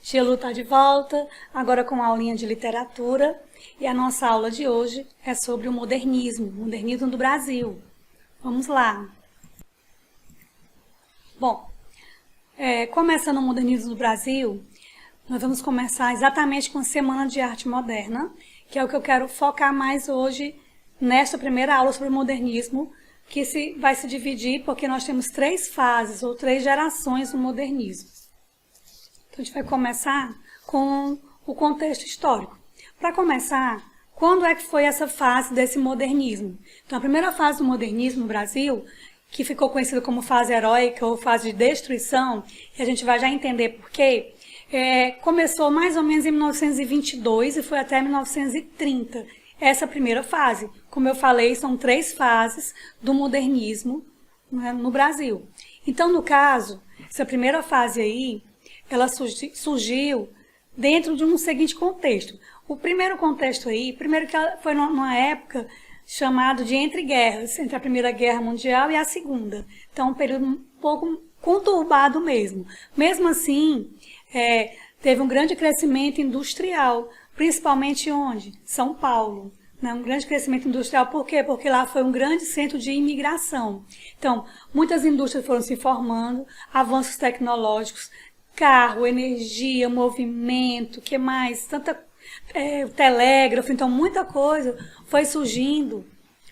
Gelu está de volta, agora com a aulinha de literatura, e a nossa aula de hoje é sobre o modernismo do Brasil. Vamos lá. Bom, começando o modernismo do Brasil, nós vamos começar exatamente com a Semana de Arte Moderna, que é o que eu quero focar mais hoje nesta primeira aula sobre o modernismo, que vai se dividir porque nós temos 3 fases ou 3 gerações do modernismo. Então, a gente vai começar com o contexto histórico. Para começar, quando é que foi essa fase desse modernismo? Então, a primeira fase do modernismo no Brasil, que ficou conhecida como fase heróica ou fase de destruição, e a gente vai já entender por quê, começou mais ou menos em 1922 e foi até 1930. Essa primeira fase. Como eu falei, são 3 fases do modernismo, né, no Brasil. Então, no caso, essa primeira fase aí, ela surgiu dentro de um seguinte contexto. O primeiro contexto aí, primeiro que ela foi numa época chamada de entre guerras, entre a Primeira Guerra Mundial e a Segunda. Então, um período um pouco conturbado mesmo. Mesmo assim, teve um grande crescimento industrial, principalmente onde? São Paulo. Né? Um grande crescimento industrial, por quê? Porque lá foi um grande centro de imigração. Então, muitas indústrias foram se formando, avanços tecnológicos, carro, energia, movimento, que mais? Telégrafo, então muita coisa foi surgindo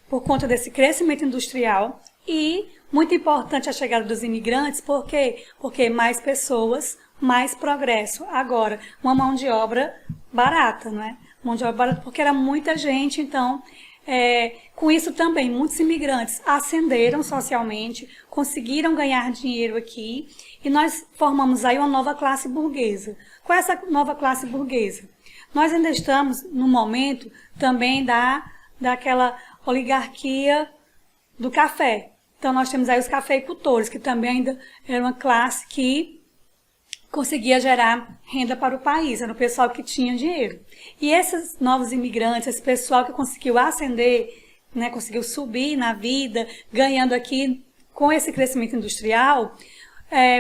por conta desse crescimento industrial e, muito importante, a chegada dos imigrantes, por quê? Porque mais pessoas, mais progresso. Agora, uma mão de obra barata, não é? Mão de obra barata porque era muita gente, então, com isso também, muitos imigrantes ascenderam socialmente, conseguiram ganhar dinheiro aqui e nós formamos aí uma nova classe burguesa. Qual é essa nova classe burguesa? Nós ainda estamos no momento também daquela oligarquia do café. Então, nós temos aí os cafeicultores, que também ainda era uma classe que conseguia gerar renda para o país, era o pessoal que tinha dinheiro. E esses novos imigrantes, esse pessoal que conseguiu ascender, né, conseguiu subir na vida, ganhando aqui com esse crescimento industrial,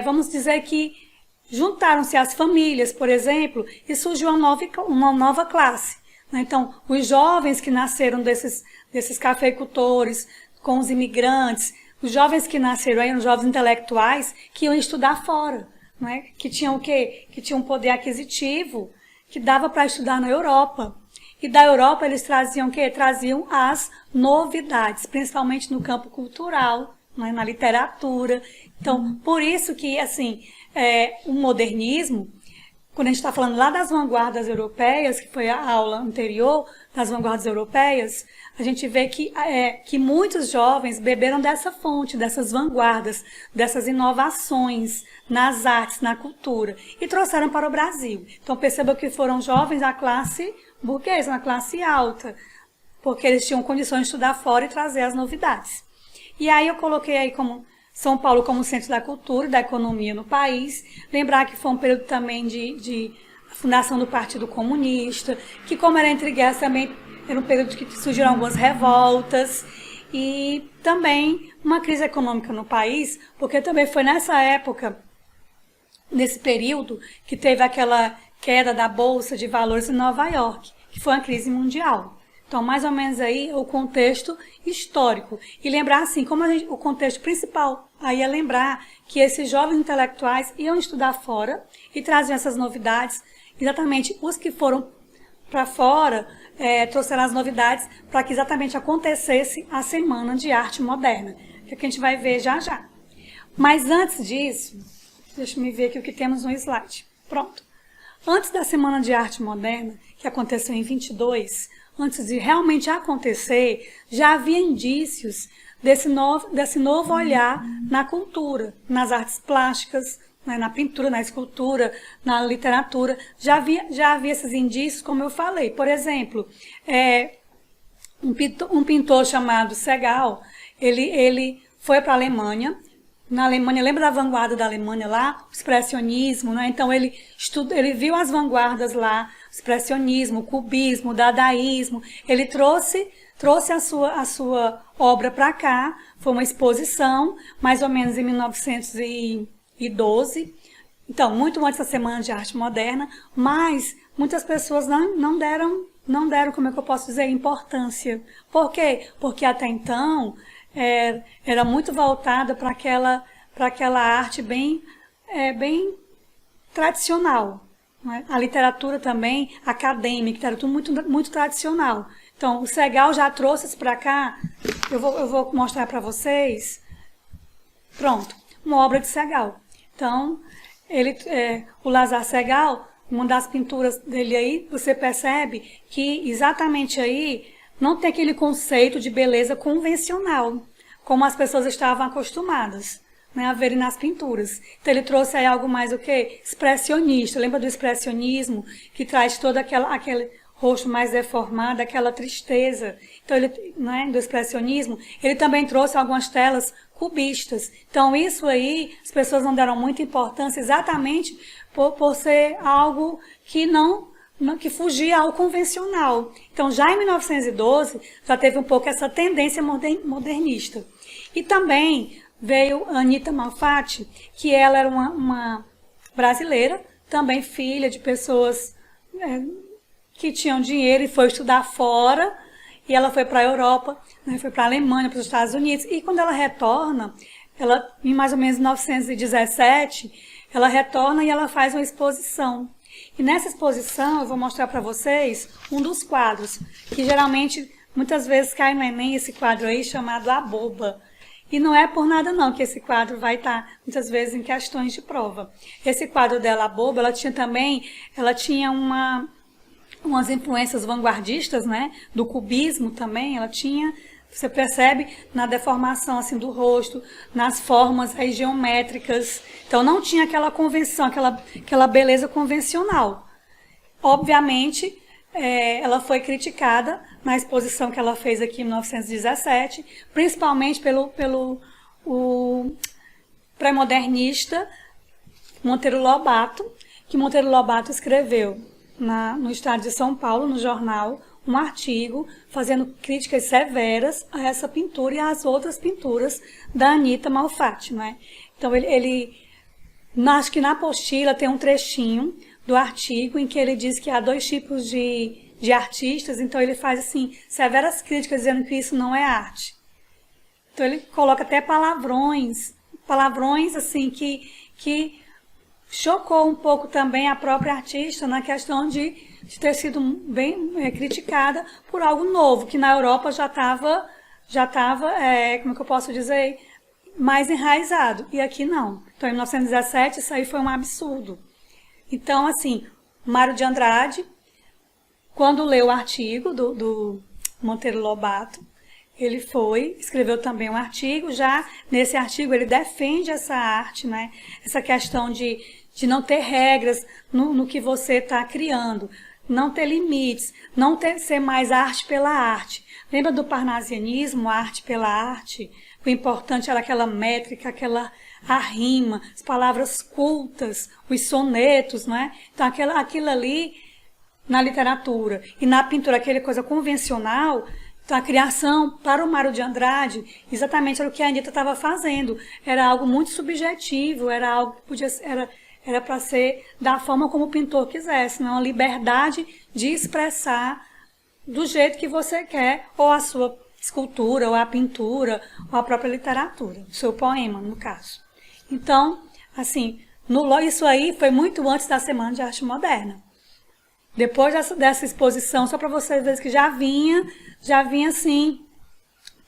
vamos dizer que juntaram-se as famílias, por exemplo, e surgiu uma nova classe. Né? Então, os jovens que nasceram desses cafeicultores, com os imigrantes, os jovens que nasceram aí, os jovens intelectuais, que iam estudar fora. Né? Que tinham o quê? Que tinham um poder aquisitivo que dava para estudar na Europa. E da Europa eles traziam o quê? Traziam as novidades, principalmente no campo cultural, né? Na literatura. Então, por isso que, assim, o modernismo, quando a gente está falando lá das vanguardas europeias, que foi a aula anterior, das vanguardas europeias, a gente vê que muitos jovens beberam dessa fonte, dessas vanguardas, dessas inovações nas artes, na cultura, e trouxeram para o Brasil. Então, perceba que foram jovens da classe burguesa, na classe alta, porque eles tinham condições de estudar fora e trazer as novidades. E aí eu coloquei aí como São Paulo como centro da cultura e da economia no país. Lembrar que foi um período também de fundação do Partido Comunista, que como era entre guerras também era um período que surgiram algumas revoltas e também uma crise econômica no país, porque também foi nessa época, nesse período, que teve aquela queda da Bolsa de Valores em Nova York, que foi uma crise mundial. Então, mais ou menos aí o contexto histórico. E lembrar assim, o contexto principal aí é lembrar que esses jovens intelectuais iam estudar fora e traziam essas novidades. Exatamente, os que foram para fora trouxeram as novidades para que exatamente acontecesse a Semana de Arte Moderna, que a gente vai ver já já. Mas antes disso, deixa eu ver aqui o que temos no slide. Pronto. Antes da Semana de Arte Moderna, que aconteceu em 22, antes de realmente acontecer, já havia indícios desse novo olhar na cultura, nas artes plásticas, né, na pintura, na escultura, na literatura. Já havia esses indícios, como eu falei. Por exemplo, um pintor chamado Segal, ele foi para a Alemanha. Na Alemanha, lembra da vanguarda da Alemanha lá? O expressionismo, né? Então ele viu as vanguardas lá, o expressionismo, o cubismo, o dadaísmo. Ele trouxe a sua obra para cá, foi uma exposição, mais ou menos em 1912, Então, muito antes da Semana de Arte Moderna, mas muitas pessoas não deram, como é que eu posso dizer, importância. Por quê? Porque até então era muito voltada para aquela arte bem tradicional. Né? A literatura também acadêmica, era tudo muito tradicional. Então, o Segal já trouxe isso para cá. Eu vou mostrar para vocês. Pronto, uma obra de Segal. Então, o Lazar Segal, uma das pinturas dele aí, você percebe que exatamente aí não tem aquele conceito de beleza convencional, como as pessoas estavam acostumadas, né, a verem nas pinturas. Então ele trouxe aí algo mais o quê? Expressionista. Lembra do expressionismo, que traz todo aquele rosto mais deformado, aquela tristeza. Então ele, né, do expressionismo, ele também trouxe algumas telas cubistas. Então isso aí, as pessoas não deram muita importância exatamente por ser algo que fugia ao convencional. Então já em 1912 já teve um pouco essa tendência modernista. E também veio Anita Malfatti, que ela era uma brasileira, também filha de pessoas que tinham dinheiro e foi estudar fora. E ela foi para a Europa, né, foi para a Alemanha, para os Estados Unidos. E quando ela retorna, em mais ou menos 1917, ela retorna e ela faz uma exposição. E nessa exposição, eu vou mostrar para vocês um dos quadros, que geralmente, muitas vezes cai no Enem esse quadro aí, chamado A Boba. E não é por nada não que esse quadro vai estar, muitas vezes, em questões de prova. Esse quadro dela, A Boba, ela tinha umas influências vanguardistas, né, do cubismo também, ela tinha, você percebe, na deformação assim do rosto, nas formas aí geométricas. Então não tinha aquela convenção, aquela beleza convencional. Obviamente, ela foi criticada na exposição que ela fez aqui em 1917, principalmente pelo pré-modernista Monteiro Lobato, que Monteiro Lobato escreveu no estado de São Paulo, no jornal, um artigo fazendo críticas severas a essa pintura e às outras pinturas da Anita Malfatti, né? Então, acho que na apostila tem um trechinho do artigo em que ele diz que há dois tipos de artistas, então ele faz, assim, severas críticas dizendo que isso não é arte. Então, ele coloca até palavrões, assim, que chocou um pouco também a própria artista na questão de ter sido bem criticada por algo novo, que na Europa já estava, como que eu posso dizer, mais enraizado. E aqui não. Então, em 1917, isso aí foi um absurdo. Então, assim, Mário de Andrade, quando leu o artigo do Monteiro Lobato, ele escreveu também um artigo. Já nesse artigo ele defende essa arte, né? Essa questão de não ter regras no que você está criando, não ter limites, ser mais arte pela arte. Lembra do parnasianismo, a arte pela arte? O importante era aquela métrica, a rima, as palavras cultas, os sonetos, né? Então aquilo ali na literatura e na pintura, aquela coisa convencional. Então, a criação para o Mário de Andrade, exatamente era o que a Anita estava fazendo. Era algo muito subjetivo, era algo que era para ser da forma como o pintor quisesse, não? Uma liberdade de expressar do jeito que você quer, ou a sua escultura, ou a pintura, ou a própria literatura, o seu poema, no caso. Então, assim, isso aí foi muito antes da Semana de Arte Moderna. Depois dessa exposição, só para vocês verem que já vinha assim,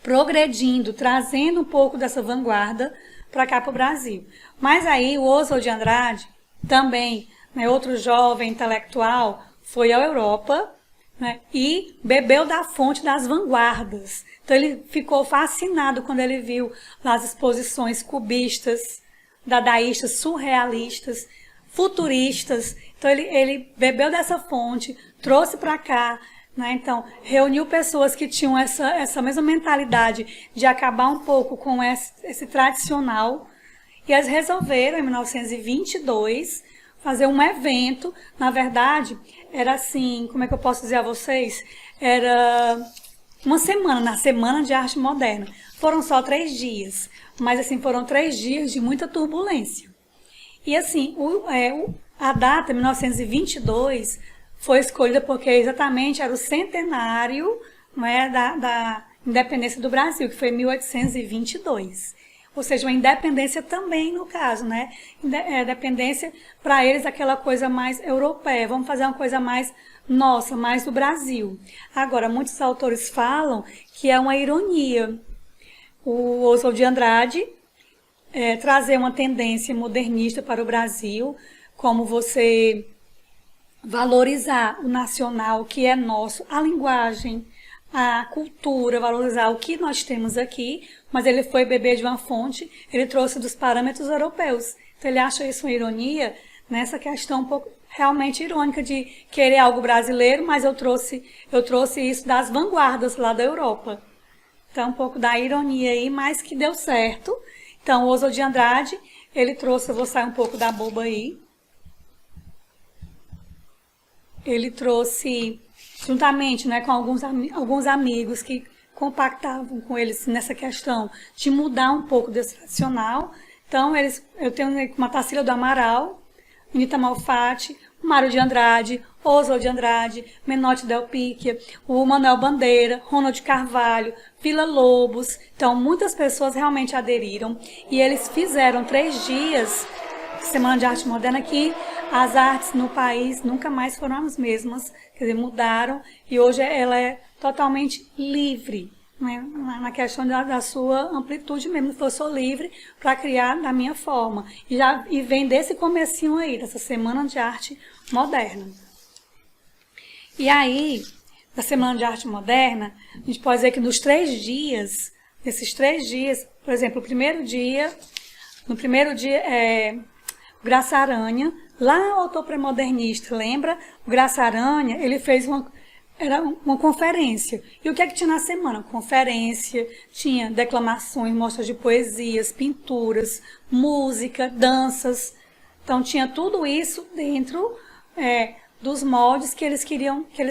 progredindo, trazendo um pouco dessa vanguarda para cá para o Brasil. Mas aí o Oswald de Andrade, também, né, outro jovem intelectual, foi à Europa, né, e bebeu da fonte das vanguardas. Então ele ficou fascinado quando ele viu as exposições cubistas, dadaístas, surrealistas, futuristas. Então ele bebeu dessa fonte, trouxe para cá, né? Então reuniu pessoas que tinham essa mesma mentalidade de acabar um pouco com esse tradicional, e eles resolveram em 1922 fazer um evento. Na verdade era assim, como é que eu posso dizer a vocês, era uma semana, na Semana de Arte Moderna. Foram só 3 dias, mas assim foram 3 dias de muita turbulência. E assim, a data, 1922, foi escolhida porque exatamente era o centenário, né, da independência do Brasil, que foi em 1822. Ou seja, uma independência também, no caso, né? Independência, para eles, aquela coisa mais europeia. Vamos fazer uma coisa mais nossa, mais do Brasil. Agora, muitos autores falam que é uma ironia o Oswald de Andrade trazer uma tendência modernista para o Brasil, como você valorizar o nacional que é nosso, a linguagem, a cultura, valorizar o que nós temos aqui, mas ele foi beber de uma fonte, ele trouxe dos parâmetros europeus. Então ele acha isso uma ironia, nessa questão um pouco realmente irônica de querer algo brasileiro, mas eu trouxe isso das vanguardas lá da Europa. Então um pouco da ironia aí, mas que deu certo. Então o Oswald de Andrade, ele trouxe, eu vou sair um pouco da boba aí, ele trouxe, juntamente, né, com alguns amigos que compactavam com eles nessa questão de mudar um pouco desse tradicional. Então, eu tenho uma Tarsila do Amaral, Anita Malfatti, Mário de Andrade, Oswald de Andrade, Menotti Del Picchia, o Manuel Bandeira, Ronald Carvalho, Vila Lobos. Então, muitas pessoas realmente aderiram e eles fizeram 3 dias Semana de Arte Moderna que as artes no país nunca mais foram as mesmas, quer dizer, mudaram e hoje ela é totalmente livre, né? Na questão da sua amplitude mesmo, eu sou livre para criar da minha forma. E vem desse comecinho aí, dessa Semana de Arte Moderna. E aí, da Semana de Arte Moderna, a gente pode dizer que nos 3 dias, nesses 3 dias, por exemplo, no primeiro dia Graça Aranha, lá o autor pré-modernista, lembra? O Graça Aranha, ele fez uma conferência. E o que é que tinha na semana? Conferência, tinha declamações, mostras de poesias, pinturas, música, danças. Então tinha tudo isso dentro dos moldes que eles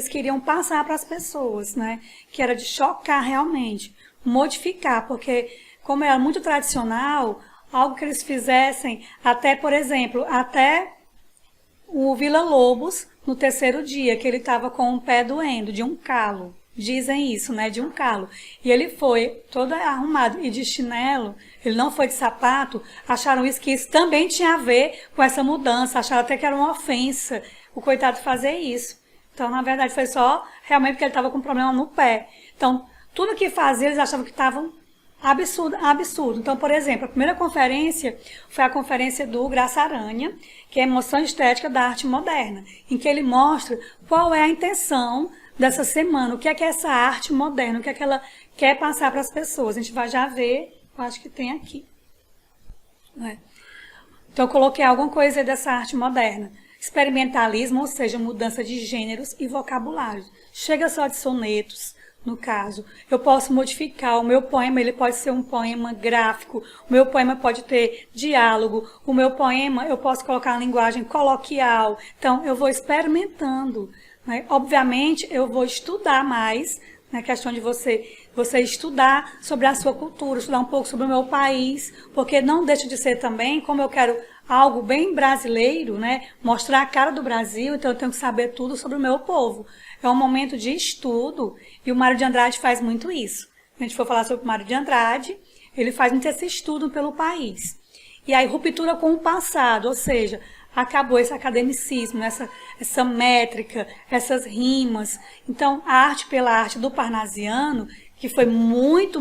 queriam passar para as pessoas, né? Que era de chocar realmente, modificar, porque como era muito tradicional, algo que eles fizessem, até, por exemplo, até o Vila Lobos, no 3º dia, que ele estava com o pé doendo, de um calo. Dizem isso, né? De um calo. E ele foi todo arrumado e de chinelo, ele não foi de sapato, acharam que isso também tinha a ver com essa mudança, acharam até que era uma ofensa o coitado fazer isso. Então, na verdade, foi só realmente porque ele estava com problema no pé. Então, tudo que fazia, eles achavam que estavam absurdo. Então, por exemplo, a primeira conferência foi a conferência do Graça Aranha, que é a emoção estética da arte moderna, em que ele mostra qual é a intenção dessa semana, o que é essa arte moderna, o que é que ela quer passar para as pessoas. A gente vai já ver, eu acho que tem aqui. Então, eu coloquei alguma coisa dessa arte moderna. Experimentalismo, ou seja, mudança de gêneros e vocabulário. Chega só de sonetos. No caso, eu posso modificar o meu poema, ele pode ser um poema gráfico, o meu poema pode ter diálogo, o meu poema eu posso colocar uma linguagem coloquial. Então, eu vou experimentando, né? Obviamente, eu vou estudar mais, na questão de você estudar sobre a sua cultura, estudar um pouco sobre o meu país, porque não deixa de ser também, como eu quero algo bem brasileiro, né? Mostrar a cara do Brasil, então eu tenho que saber tudo sobre o meu povo. É um momento de estudo e o Mário de Andrade faz muito isso. Se a gente for falar sobre o Mário de Andrade, ele faz muito esse estudo pelo país. E aí, ruptura com o passado, ou seja, acabou esse academicismo, essa métrica, essas rimas. Então, a arte pela arte do parnasiano, que foi muito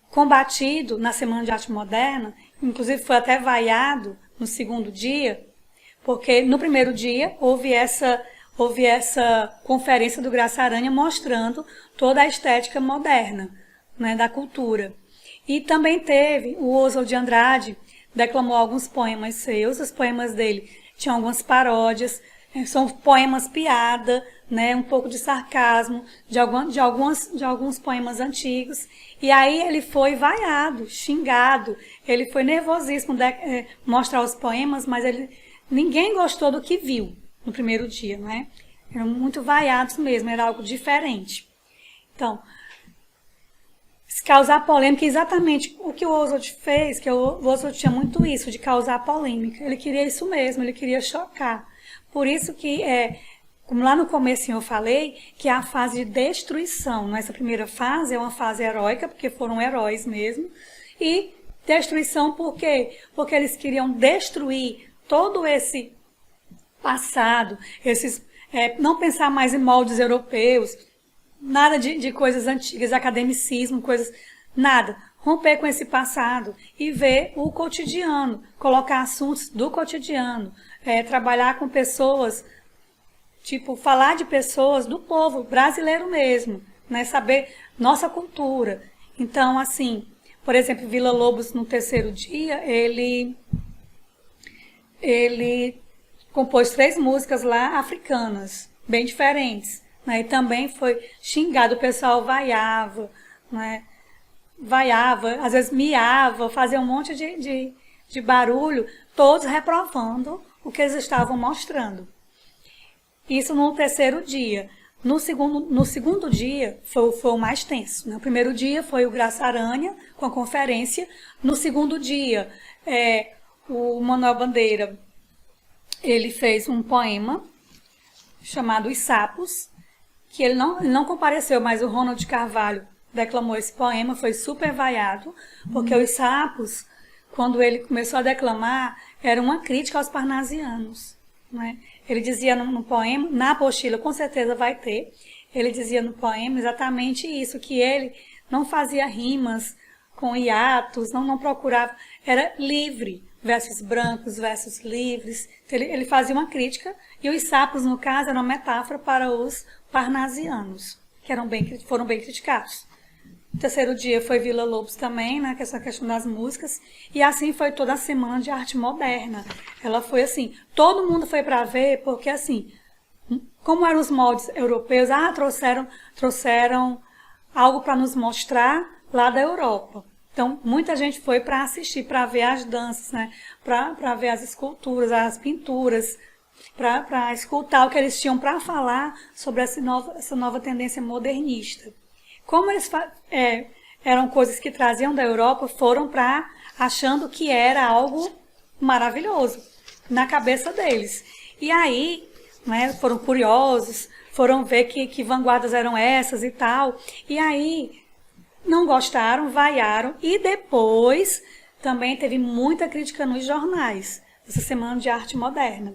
combatido na Semana de Arte Moderna, inclusive foi até vaiado no 2º dia, porque no primeiro dia houve essa conferência do Graça Aranha mostrando toda a estética moderna, né, da cultura. E também teve o Oswald de Andrade, declamou alguns poemas seus, os poemas dele tinham algumas paródias, são poemas piada, né, um pouco de sarcasmo, de alguns poemas antigos. E aí ele foi vaiado, xingado, ele foi nervosíssimo mostrar os poemas, mas ninguém gostou do que viu no primeiro dia, né? Eram muito vaiados mesmo, era algo diferente. Então, causar polêmica, exatamente o que o Oswald fez, que o Oswald tinha muito isso, de causar polêmica. Ele queria isso mesmo, ele queria chocar. Por isso que, como lá no começo eu falei, que é a fase de destruição. Nessa primeira fase é uma fase heróica, porque foram heróis mesmo. E destruição por quê? Porque eles queriam destruir todo esse passado, não pensar mais em moldes europeus, nada de coisas antigas, academicismo, coisas, nada. Romper com esse passado e ver o cotidiano, colocar assuntos do cotidiano, trabalhar com pessoas, tipo, falar de pessoas do povo brasileiro mesmo, né? Saber nossa cultura. Então, assim, por exemplo, Villa-Lobos, no terceiro dia, ele compôs 3 músicas lá africanas, bem diferentes, né? E também foi xingado, o pessoal vaiava, né? Vaiava, às vezes miava, fazia um monte de barulho, todos reprovando o que eles estavam mostrando. Isso no terceiro dia. No segundo dia foi o mais tenso, né? O primeiro dia foi o Graça Aranha com a conferência. No segundo dia, o Manuel Bandeira, ele fez um poema chamado Os Sapos, que ele não compareceu, mas o Ronald Carvalho declamou esse poema, foi super vaiado, porque Os Sapos, quando ele começou a declamar, era uma crítica aos parnasianos, né? Ele dizia no poema, na apostila com certeza vai ter, ele dizia no poema exatamente isso, que ele não fazia rimas com hiatos, não procurava, era livre, versos brancos, versos livres. Então, ele fazia uma crítica, e os sapos, no caso, eram uma metáfora para os parnasianos, que foram bem criticados. O terceiro dia foi Villa-Lobos também, né, essa questão das músicas, e assim foi toda a semana de arte moderna. Ela foi assim, todo mundo foi para ver, porque assim, como eram os moldes europeus, trouxeram algo para nos mostrar lá da Europa. Então, muita gente foi para assistir, para ver as danças, né, para ver as esculturas, as pinturas, para escutar o que eles tinham para falar sobre essa nova tendência modernista. Como eles eram coisas que traziam da Europa, foram achando que era algo maravilhoso na cabeça deles. E aí, né, foram curiosos, foram ver que vanguardas eram essas e tal. E aí, não gostaram, vaiaram. E depois, também teve muita crítica nos jornais, essa Semana de Arte Moderna.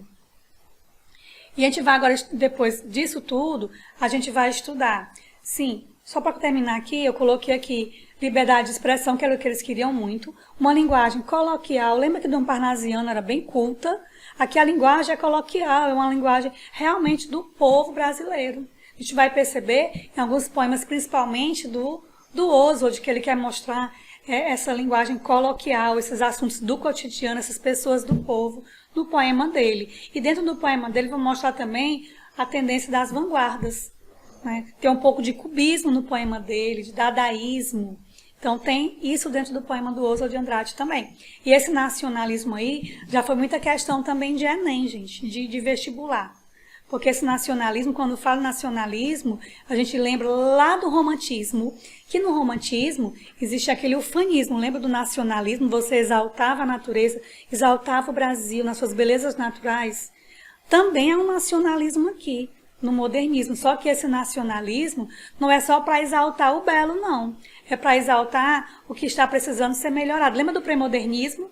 E a gente vai agora, depois disso tudo, a gente vai estudar. Sim, só para terminar aqui, eu coloquei aqui liberdade de expressão, que era o que eles queriam muito. Uma linguagem coloquial. Lembra que Dom Parnasiano era bem culta? Aqui a linguagem é coloquial, é uma linguagem realmente do povo brasileiro. A gente vai perceber em alguns poemas, principalmente do Oswald, que ele quer mostrar essa linguagem coloquial, esses assuntos do cotidiano, essas pessoas do povo, no poema dele. E dentro do poema dele, vou mostrar também a tendência das vanguardas. Né? Tem um pouco de cubismo no poema dele, de dadaísmo. Então tem isso dentro do poema do Oswald de Andrade também. E esse nacionalismo aí já foi muita questão também de Enem, gente, de vestibular. Porque esse nacionalismo, quando fala nacionalismo, a gente lembra lá do romantismo, que no romantismo existe aquele ufanismo. Lembra do nacionalismo? Você exaltava a natureza, exaltava o Brasil nas suas belezas naturais. Também é um nacionalismo aqui, no modernismo. Só que esse nacionalismo não é só para exaltar o belo, não. É para exaltar o que está precisando ser melhorado. Lembra do pré-modernismo?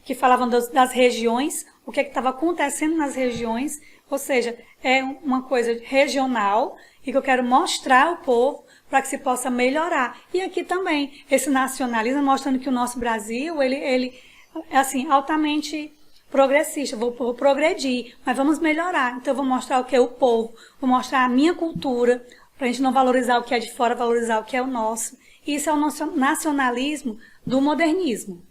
Que falavam das regiões, o que estava acontecendo nas regiões. Ou seja, é uma coisa regional e que eu quero mostrar ao povo para que se possa melhorar. E aqui também, esse nacionalismo mostrando que o nosso Brasil, ele é assim, altamente progressista. Vou progredir, mas vamos melhorar. Então eu vou mostrar o que é o povo, vou mostrar a minha cultura, para a gente não valorizar o que é de fora, valorizar o que é o nosso. E isso é o nacionalismo do modernismo.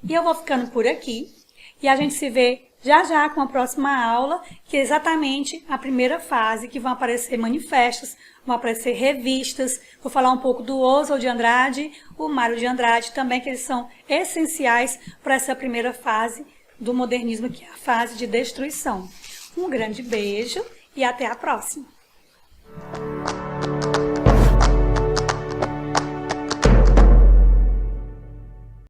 E eu vou ficando por aqui e a gente se vê já com a próxima aula, que é exatamente a primeira fase, que vão aparecer manifestos, vão aparecer revistas. Vou falar um pouco do Oswald de Andrade, o Mário de Andrade também, que eles são essenciais para essa primeira fase do modernismo, que é a fase de destruição. Um grande beijo e até a próxima!